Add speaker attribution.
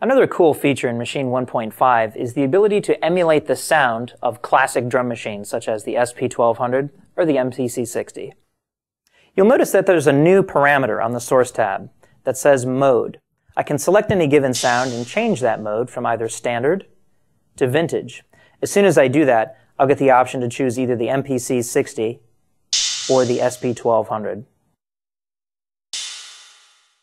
Speaker 1: Another cool feature in Maschine 1.5 is the ability to emulate the sound of classic drum machines such as the SP1200 or the MPC60. You'll notice that there's a new parameter on the Source tab that says Mode. I can select any given sound and change that mode from either Standard to Vintage. As soon as I do that, I'll get the option to choose either the MPC60 or the SP1200.